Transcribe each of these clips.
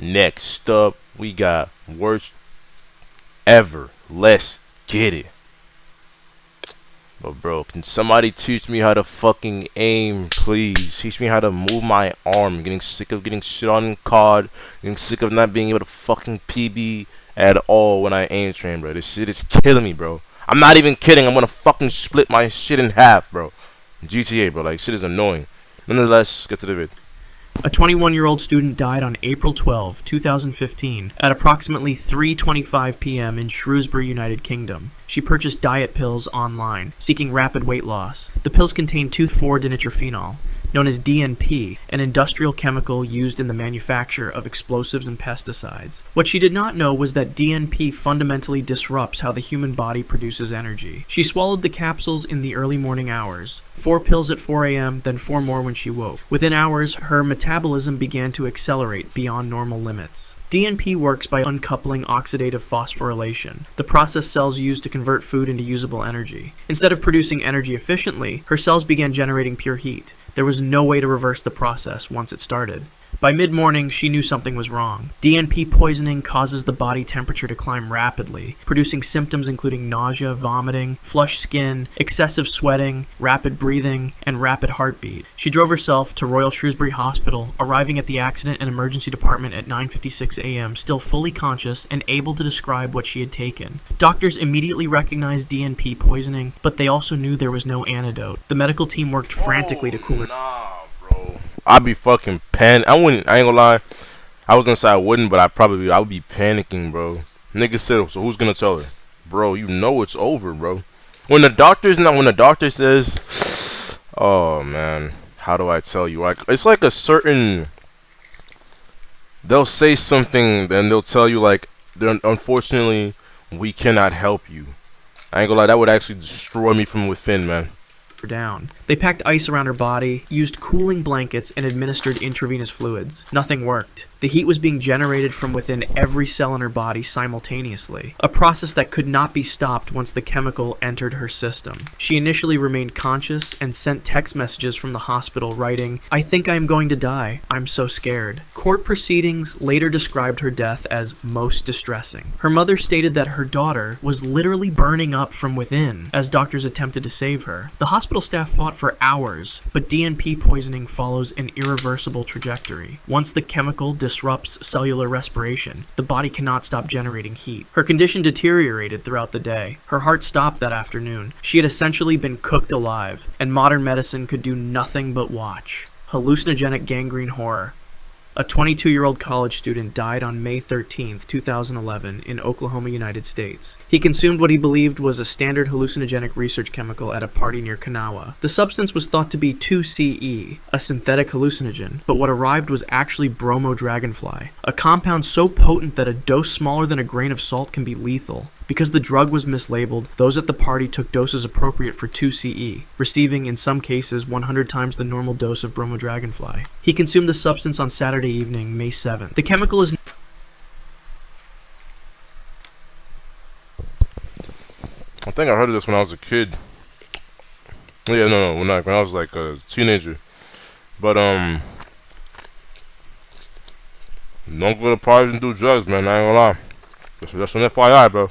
Next up, we got worst ever. Let's get it. But bro, can somebody teach me how to fucking aim, please? Teach me how to move my arm. I'm getting sick of getting shit on in COD. Getting sick of not being able to fucking PB at all when I aim train, bro. This shit is killing me, bro. I'm not even kidding. I'm gonna fucking split my shit in half, bro. GTA, bro. Like, shit is annoying. Nonetheless, get to the vid. A 21-year-old student died on April 12, 2015, at approximately 3:25 p.m. in Shrewsbury, United Kingdom. She purchased diet pills online, seeking rapid weight loss. The pills contained 2,4-dinitrophenol, known as DNP, an industrial chemical used in the manufacture of explosives and pesticides. What she did not know was that DNP fundamentally disrupts how the human body produces energy. She swallowed the capsules in the early morning hours, 4 pills at 4 a.m., then 4 more when she woke. Within hours, her metabolism began to accelerate beyond normal limits. DNP works by uncoupling oxidative phosphorylation, the process cells use to convert food into usable energy. Instead of producing energy efficiently, her cells began generating pure heat. There was no way to reverse the process once it started. By mid-morning, she knew something was wrong. DNP poisoning causes the body temperature to climb rapidly, producing symptoms including nausea, vomiting, flushed skin, excessive sweating, rapid breathing, and rapid heartbeat. She drove herself to Royal Shrewsbury Hospital, arriving at the accident and emergency department at 9:56 a.m., still fully conscious and able to describe what she had taken. Doctors immediately recognized DNP poisoning, but they also knew there was no antidote. The medical team worked frantically to cool her. Nah, bro. I'd be fucking I ain't gonna lie. I was inside, I wouldn't, but I would be panicking, bro. Nigga said, so who's gonna tell her? Bro, you know it's over, bro. When the doctor says, oh man, how do I tell you? Like, it's like a certain, they'll say something and they'll tell you like, unfortunately, we cannot help you. I ain't gonna lie, that would actually destroy me from within, man. Down. They packed ice around her body, used cooling blankets, and administered intravenous fluids. Nothing worked. The heat was being generated from within every cell in her body simultaneously, a process that could not be stopped once the chemical entered her system. She initially remained conscious and sent text messages from the hospital writing, "I think I am going to die. I'm so scared." Court proceedings later described her death as most distressing. Her mother stated that her daughter was literally burning up from within as doctors attempted to save her. The hospital staff fought for hours, but DNP poisoning follows an irreversible trajectory. Once the chemical disrupts cellular respiration, the body cannot stop generating heat. Her condition deteriorated throughout the day. Her heart stopped that afternoon. She had essentially been cooked alive, and modern medicine could do nothing but watch. Hallucinogenic gangrene horror. A 22-year-old college student died on May 13, 2011 in Oklahoma, United States. He consumed what he believed was a standard hallucinogenic research chemical at a party near Kanawha. The substance was thought to be 2-CE, a synthetic hallucinogen, but what arrived was actually bromo dragonfly, a compound so potent that a dose smaller than a grain of salt can be lethal. Because the drug was mislabeled, those at the party took doses appropriate for 2-CE, receiving, in some cases, 100 times the normal dose of bromo dragonfly. He consumed the substance on Saturday evening, May 7th. The chemical is... I think I heard of this when I was a kid. Yeah, no, when I was like a teenager. But, don't go to parties and do drugs, man, I ain't gonna lie. That's an FYI, bro.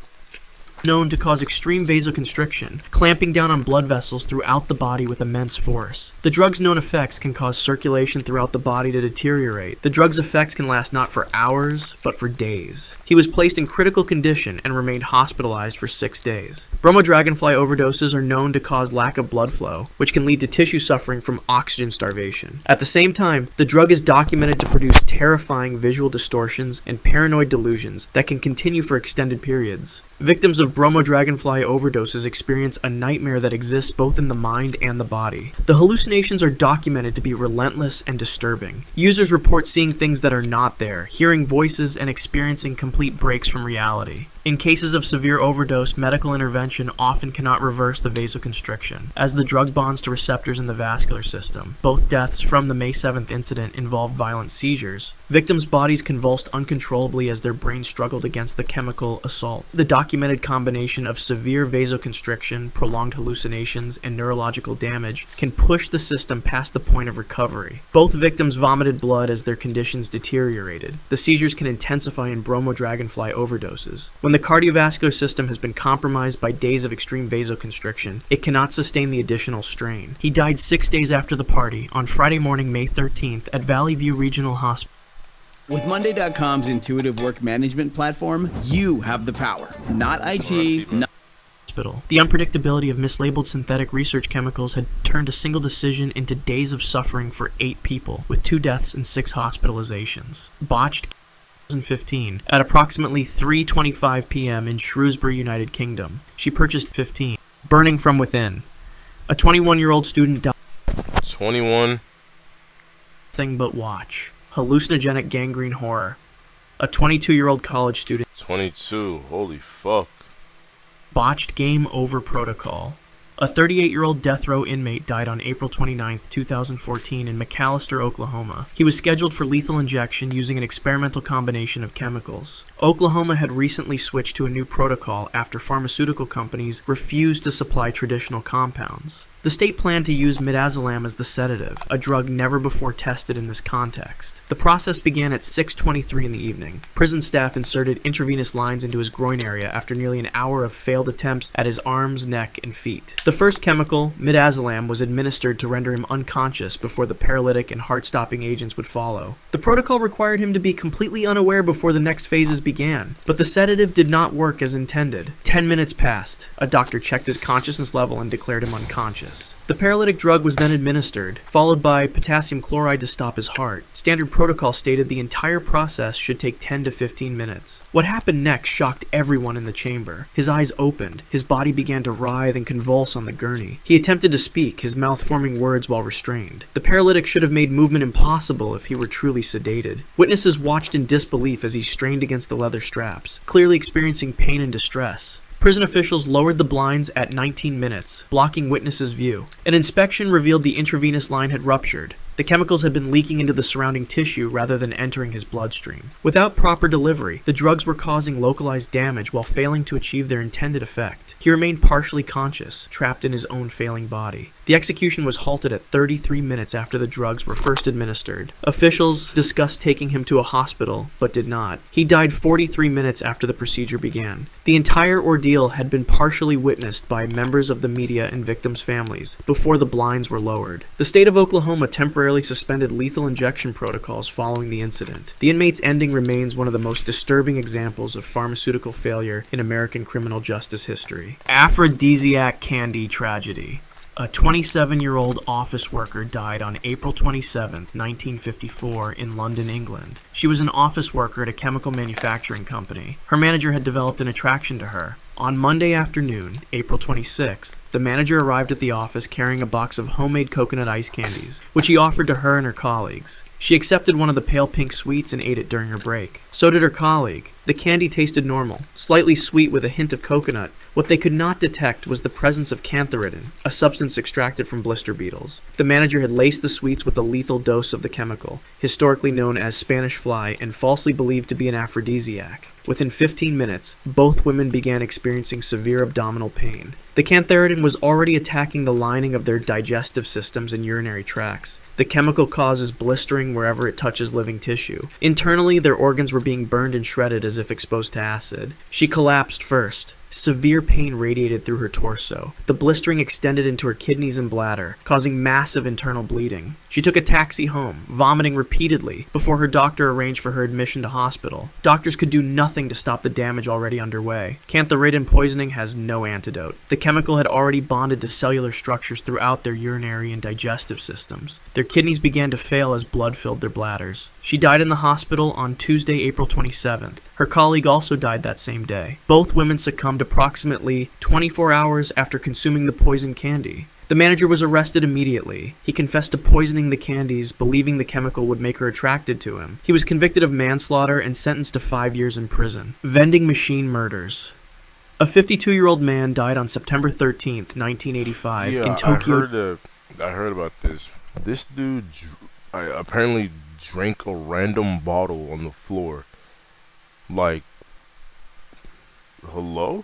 Known to cause extreme vasoconstriction, clamping down on blood vessels throughout the body with immense force. The drug's known effects can cause circulation throughout the body to deteriorate. The drug's effects can last not for hours, but for days. He was placed in critical condition and remained hospitalized for 6 days. Bromo dragonfly overdoses are known to cause lack of blood flow, which can lead to tissue suffering from oxygen starvation. At the same time, the drug is documented to produce terrifying visual distortions and paranoid delusions that can continue for extended periods. Victims of bromo dragonfly overdoses experience a nightmare that exists both in the mind and the body. The hallucinations are documented to be relentless and disturbing. Users report seeing things that are not there, hearing voices, and experiencing complete breaks from reality. In cases of severe overdose, medical intervention often cannot reverse the vasoconstriction, as the drug bonds to receptors in the vascular system. Both deaths from the May 7th incident involved violent seizures. Victims' bodies convulsed uncontrollably as their brains struggled against the chemical assault. The documented combination of severe vasoconstriction, prolonged hallucinations, and neurological damage can push the system past the point of recovery. Both victims vomited blood as their conditions deteriorated. The seizures can intensify in bromo-dragonfly overdoses. When the cardiovascular system has been compromised by days of extreme vasoconstriction, it cannot sustain the additional strain. He died 6 days after the party, on Friday morning, May 13th, at Valley View Regional Hospital. With Monday.com's intuitive work management platform, you have the power, not IT, not The unpredictability of mislabeled synthetic research chemicals had turned a single decision into days of suffering for 8 people, with 2 deaths and 6 hospitalizations. Botched 2015 at approximately 3:25 p.m. in Shrewsbury, United Kingdom. She purchased 15. Burning from within. A 21-year-old student died. 21. Thing but watch. Hallucinogenic gangrene horror. A 22-year-old college student. 22. Holy fuck. Botched game over protocol. A 38-year-old death row inmate died on April 29, 2014 in McAlester, Oklahoma. He was scheduled for lethal injection using an experimental combination of chemicals. Oklahoma had recently switched to a new protocol after pharmaceutical companies refused to supply traditional compounds. The state planned to use midazolam as the sedative, a drug never before tested in this context. The process began at 6:23 in the evening. Prison staff inserted intravenous lines into his groin area after nearly an hour of failed attempts at his arms, neck, and feet. The first chemical, midazolam, was administered to render him unconscious before the paralytic and heart-stopping agents would follow. The protocol required him to be completely unaware before the next phases began, but the sedative did not work as intended. 10 minutes passed. A doctor checked his consciousness level and declared him unconscious. The paralytic drug was then administered, followed by potassium chloride to stop his heart. Standard protocol stated the entire process should take 10 to 15 minutes. What happened next shocked everyone in the chamber. His eyes opened, his body began to writhe and convulse on the gurney. He attempted to speak, his mouth forming words while restrained. The paralytic should have made movement impossible if he were truly sedated. Witnesses watched in disbelief as he strained against the leather straps, clearly experiencing pain and distress. Prison officials lowered the blinds at 19 minutes, blocking witnesses' view. An inspection revealed the intravenous line had ruptured. The chemicals had been leaking into the surrounding tissue rather than entering his bloodstream. Without proper delivery, the drugs were causing localized damage while failing to achieve their intended effect. He remained partially conscious, trapped in his own failing body. The execution was halted at 33 minutes after the drugs were first administered. Officials discussed taking him to a hospital, but did not. He died 43 minutes after the procedure began. The entire ordeal had been partially witnessed by members of the media and victims' families before the blinds were lowered. The state of Oklahoma temporarily suspended lethal injection protocols following the incident. The inmate's ending remains one of the most disturbing examples of pharmaceutical failure in American criminal justice history. Aphrodisiac candy tragedy. A 27-year-old office worker died on April 27, 1954, in London, England. She was an office worker at a chemical manufacturing company. Her manager had developed an attraction to her. On Monday afternoon, April 26th, the manager arrived at the office carrying a box of homemade coconut ice candies, which he offered to her and her colleagues. She accepted one of the pale pink sweets and ate it during her break. So did her colleague. The candy tasted normal, slightly sweet with a hint of coconut. What they could not detect was the presence of cantharidin, a substance extracted from blister beetles. The manager had laced the sweets with a lethal dose of the chemical, historically known as Spanish fly and falsely believed to be an aphrodisiac. Within 15 minutes, both women began experiencing severe abdominal pain. The cantharidin was already attacking the lining of their digestive systems and urinary tracts. The chemical causes blistering wherever it touches living tissue. Internally, their organs were being burned and shredded as if exposed to acid. She collapsed first. Severe pain radiated through her torso. The blistering extended into her kidneys and bladder, causing massive internal bleeding. She took a taxi home, vomiting repeatedly, before her doctor arranged for her admission to hospital. Doctors could do nothing to stop the damage already underway. Cantharidin poisoning has no antidote. The chemical had already bonded to cellular structures throughout their urinary and digestive systems. Their kidneys began to fail as blood filled their bladders. She died in the hospital on Tuesday, April 27th. Her colleague also died that same day. Both women succumbed approximately 24 hours after consuming the poison candy. The The manager was arrested immediately. He confessed to poisoning the candies, believing the chemical would make her attracted to him. He was convicted of manslaughter and sentenced to 5 years in prison. Vending machine murders. A 52-year-old man died on September 13th, 1985 in Tokyo. I heard about this. This dude apparently drank a random bottle on the floor. Like, hello?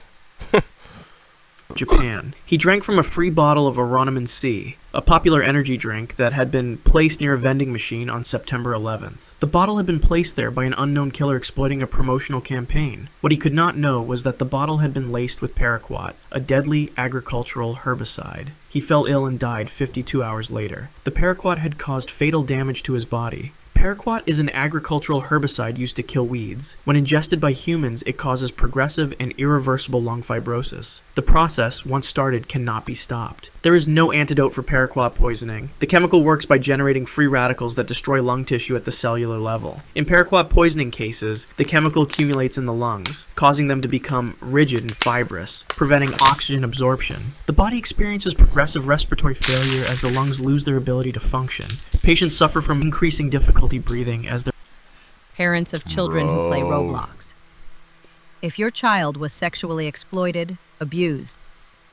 Japan. He drank from a free bottle of Vitamin C, a popular energy drink that had been placed near a vending machine on September 11th. The bottle had been placed there by an unknown killer exploiting a promotional campaign. What he could not know was that the bottle had been laced with paraquat, a deadly agricultural herbicide. He fell ill and died 52 hours later. The paraquat had caused fatal damage to his body. Paraquat is an agricultural herbicide used to kill weeds. When ingested by humans, it causes progressive and irreversible lung fibrosis. The process, once started, cannot be stopped. There is no antidote for paraquat poisoning. The chemical works by generating free radicals that destroy lung tissue at the cellular level. In paraquat poisoning cases, the chemical accumulates in the lungs, causing them to become rigid and fibrous, preventing oxygen absorption. The body experiences progressive respiratory failure as the lungs lose their ability to function. Patients suffer from increasing difficulty breathing as their Parents of children who play Roblox. If your child was sexually exploited, abused,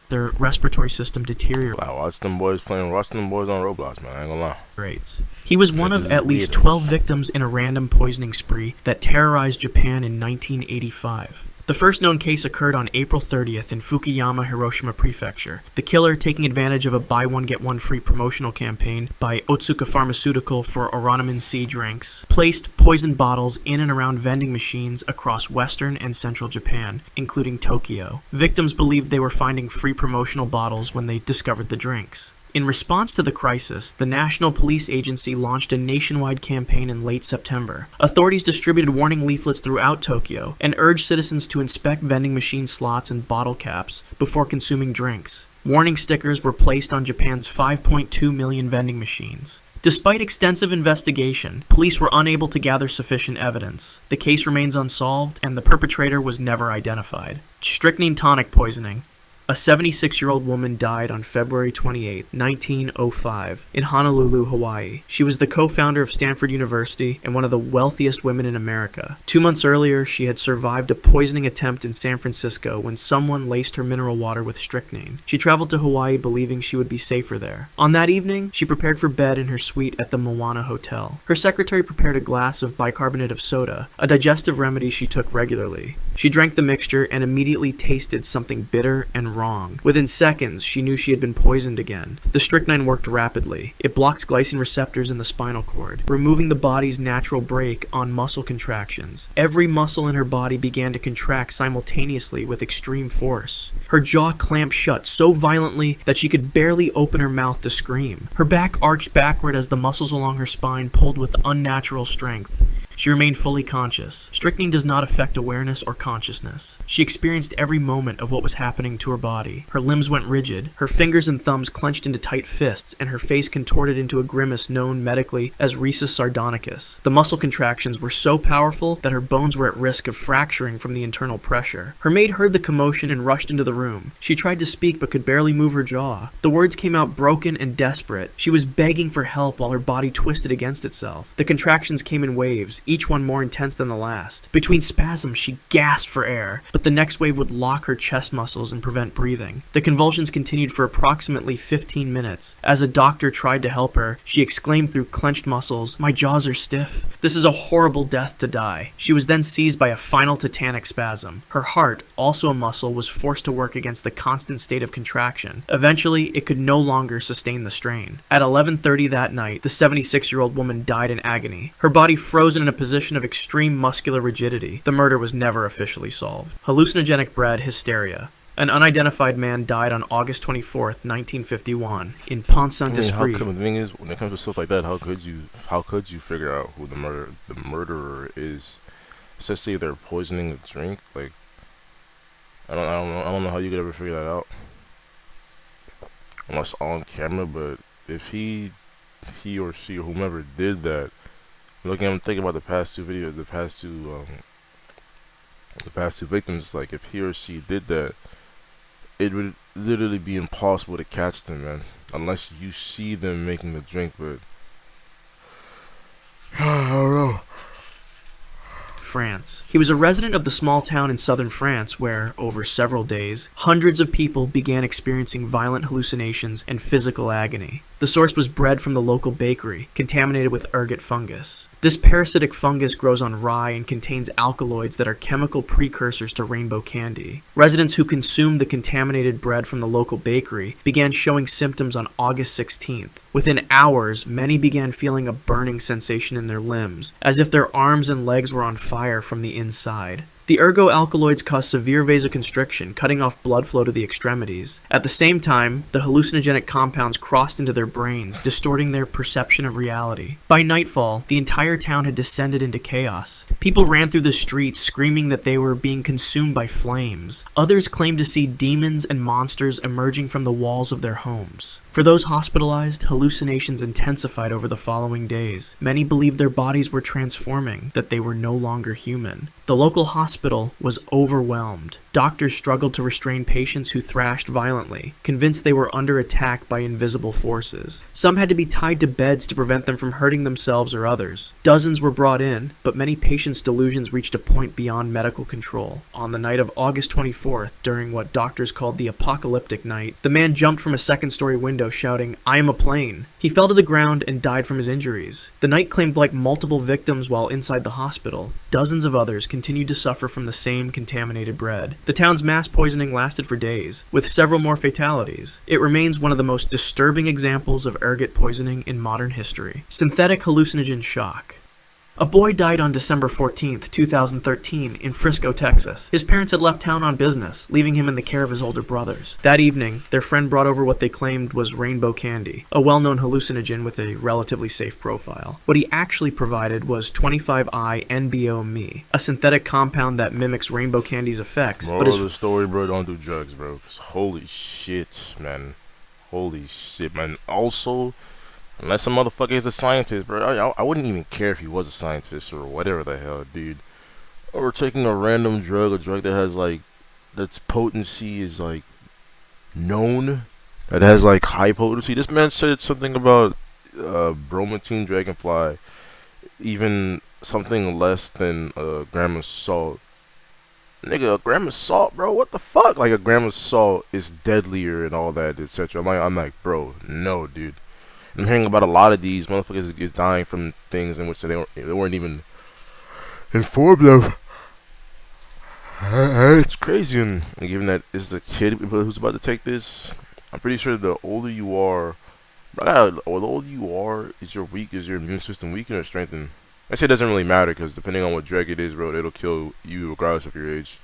their respiratory system deteriorates. I watched them boys on Roblox, man. I ain't gonna lie. He was one of at least 12 victims in a random poisoning spree that terrorized Japan in 1985. The first known case occurred on April 30th in Fukuyama, Hiroshima Prefecture. The killer, taking advantage of a buy one get one free promotional campaign by Otsuka Pharmaceutical for Vitamin C drinks, placed poisoned bottles in and around vending machines across western and central Japan, including Tokyo. Victims believed they were finding free promotional bottles when they discovered the drinks. In response to the crisis, the National Police Agency launched a nationwide campaign in late September. Authorities distributed warning leaflets throughout Tokyo and urged citizens to inspect vending machine slots and bottle caps before consuming drinks. Warning stickers were placed on Japan's 5.2 million vending machines. Despite extensive investigation, police were unable to gather sufficient evidence. The case remains unsolved, and the perpetrator was never identified. Strychnine tonic poisoning. A 76-year-old woman died on February 28, 1905, in Honolulu, Hawaii. She was the co-founder of Stanford University and one of the wealthiest women in America. 2 months earlier, she had survived a poisoning attempt in San Francisco when someone laced her mineral water with strychnine. She traveled to Hawaii believing she would be safer there. On that evening, she prepared for bed in her suite at the Moana Hotel. Her secretary prepared a glass of bicarbonate of soda, a digestive remedy she took regularly. She drank the mixture and immediately tasted something bitter and wrong. Within seconds, she knew she had been poisoned again. The strychnine worked rapidly. It blocks glycine receptors in the spinal cord, removing the body's natural brake on muscle contractions. Every muscle in her body began to contract simultaneously with extreme force. Her jaw clamped shut so violently that she could barely open her mouth to scream. Her back arched backward as the muscles along her spine pulled with unnatural strength. She remained fully conscious. Strychnine does not affect awareness or consciousness. She experienced every moment of what was happening to her body. Her limbs went rigid, her fingers and thumbs clenched into tight fists, and her face contorted into a grimace known medically as rhesus sardonicus. The muscle contractions were so powerful that her bones were at risk of fracturing from the internal pressure. Her maid heard the commotion and rushed into the room. She tried to speak but could barely move her jaw. The words came out broken and desperate. She was begging for help while her body twisted against itself. The contractions came in waves, each one more intense than the last. Between spasms, she gasped for air, but the next wave would lock her chest muscles and prevent breathing. The convulsions continued for approximately 15 minutes. As a doctor tried to help her, she exclaimed through clenched muscles, "My jaws are stiff. This is a horrible death to die." She was then seized by a final tetanic spasm. Her heart, also a muscle, was forced to work against the constant state of contraction. Eventually, it could no longer sustain the strain. At 11:30 that night, the 76-year-old woman died in agony. Her body frozen in a position of extreme muscular rigidity. The murder was never officially solved. Hallucinogenic bread hysteria. An unidentified man died on August 24th, 1951, in Pont Saint-Esprit. The thing is, when it comes to stuff like that, how could you figure out who the murderer is? Especially if they're poisoning the drink. Like, I don't know how you could ever figure that out, unless on camera. But if he or she or whomever did that, I'm thinking about the past two videos, the past two victims. Like, if he or she did that, it would literally be impossible to catch them, man, unless you see them making the drink. But I don't know. France. He was a resident of the small town in southern France where, over several days, hundreds of people began experiencing violent hallucinations and physical agony. The source was bread from the local bakery, contaminated with ergot fungus. This parasitic fungus grows on rye and contains alkaloids that are chemical precursors to rainbow candy. Residents who consumed the contaminated bread from the local bakery began showing symptoms on August 16th. Within hours, many began feeling a burning sensation in their limbs, as if their arms and legs were on fire from the inside. The ergo-alkaloids cause severe vasoconstriction, cutting off blood flow to the extremities. At the same time, the hallucinogenic compounds crossed into their brains, distorting their perception of reality. By nightfall, the entire town had descended into chaos. People ran through the streets screaming that they were being consumed by flames. Others claimed to see demons and monsters emerging from the walls of their homes. For those hospitalized, hallucinations intensified over the following days. Many believed their bodies were transforming, that they were no longer human. The local hospital was overwhelmed. Doctors struggled to restrain patients who thrashed violently, convinced they were under attack by invisible forces. Some had to be tied to beds to prevent them from hurting themselves or others. Dozens were brought in, but many patients' delusions reached a point beyond medical control. On the night of August 24th, during what doctors called the apocalyptic night, the man jumped from a second-story window shouting, "I am a plane." He fell to the ground and died from his injuries. The night claimed like multiple victims while inside the hospital. Dozens of others continued to suffer from the same contaminated bread. The town's mass poisoning lasted for days, with several more fatalities. It remains one of the most disturbing examples of ergot poisoning in modern history. Synthetic hallucinogen shock. A boy died on December 14th, 2013, in Frisco, Texas. His parents had left town on business, leaving him in the care of his older brothers. That evening, their friend brought over what they claimed was rainbow candy, a well-known hallucinogen with a relatively safe profile. What he actually provided was 25I-NBO-Me, a synthetic compound that mimics rainbow candy's effects. Moral of the story, bro, don't do drugs, bro. 'Cause holy shit, man. Holy shit, man. Also, unless some motherfucker is a scientist, bro, I wouldn't even care if he was a scientist or whatever the hell, dude. Or taking a random drug, a drug that has like, that's potency is like known, that has like high potency. This man said something about bromontine dragonfly, even something less than a gram of salt. Nigga, a gram of salt, bro? What the fuck? Like a gram of salt is deadlier and all that, etc. I'm like, bro, no, dude. I'm hearing about a lot of these motherfuckers is dying from things in which they weren't even informed of. It's crazy, and given that this is a kid who's about to take this, I'm pretty sure the older you are, the older you are, is your immune system weakened or strengthened? I say it doesn't really matter because depending on what drug it is, bro, it'll kill you regardless of your age.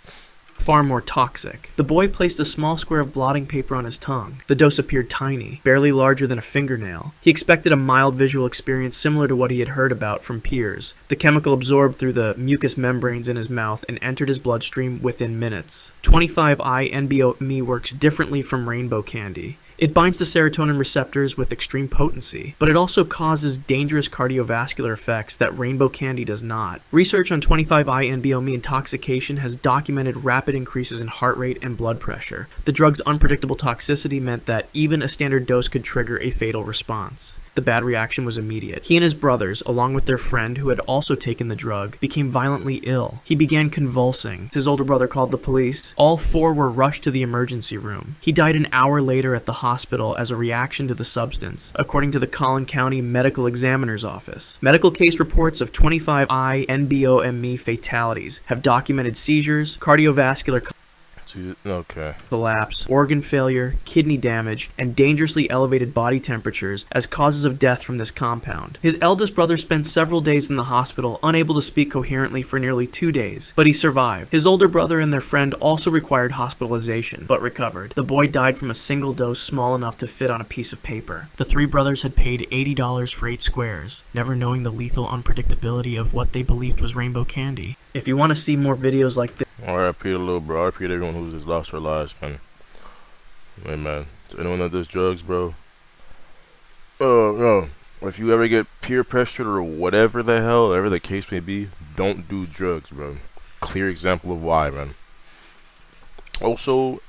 Far more toxic. The boy placed a small square of blotting paper on his tongue. The dose appeared tiny, barely larger than a fingernail. He expected a mild visual experience similar to what he had heard about from peers. The chemical absorbed through the mucous membranes in his mouth and entered his bloodstream within minutes. 25I-NBO-Me works differently from rainbow candy. It binds to serotonin receptors with extreme potency, but it also causes dangerous cardiovascular effects that rainbow candy does not. Research on 25I-NBO-Me intoxication has documented rapid increases in heart rate and blood pressure. The drug's unpredictable toxicity meant that even a standard dose could trigger a fatal response. The bad reaction was immediate. He and his brothers, along with their friend who had also taken the drug, became violently ill. He began convulsing. His older brother called the police. All four were rushed to the emergency room. He died an hour later at the hospital as a reaction to the substance, according to the Collin County Medical Examiner's Office. Medical case reports of 25I-NBO-Me fatalities have documented seizures, cardiovascular collapse, organ failure, kidney damage, and dangerously elevated body temperatures as causes of death from this compound. His eldest brother spent several days in the hospital, unable to speak coherently for nearly 2 days, but he survived. His older brother and their friend also required hospitalization, but recovered. The boy died from a single dose small enough to fit on a piece of paper. The three brothers had paid $80 for 8 squares, never knowing the lethal unpredictability of what they believed was rainbow candy. If you want to see more videos like this, R.I.P. to little bro. R.I.P. to everyone who's just lost their lives, man. Hey, man. To anyone that does drugs, bro. No. If you ever get peer pressured or whatever the hell, whatever the case may be, don't do drugs, bro. Clear example of why, man. Also,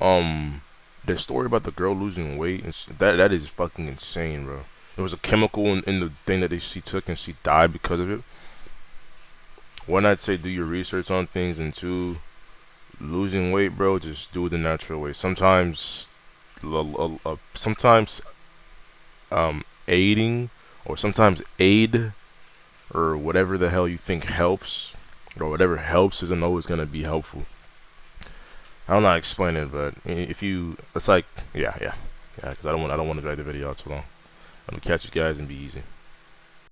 the story about the girl losing weight, that is fucking insane, bro. There was a chemical in the thing that she took, and she died because of it. One, I'd say do your research on things, and two, losing weight, bro, just do it the natural way. Sometimes, sometimes aiding, or sometimes aid, or whatever the hell you think helps, or whatever helps isn't always gonna be helpful. I don't know how to explain it, but if you, it's like, yeah, because I don't want to drag the video out too long. I'm gonna catch you guys and be easy.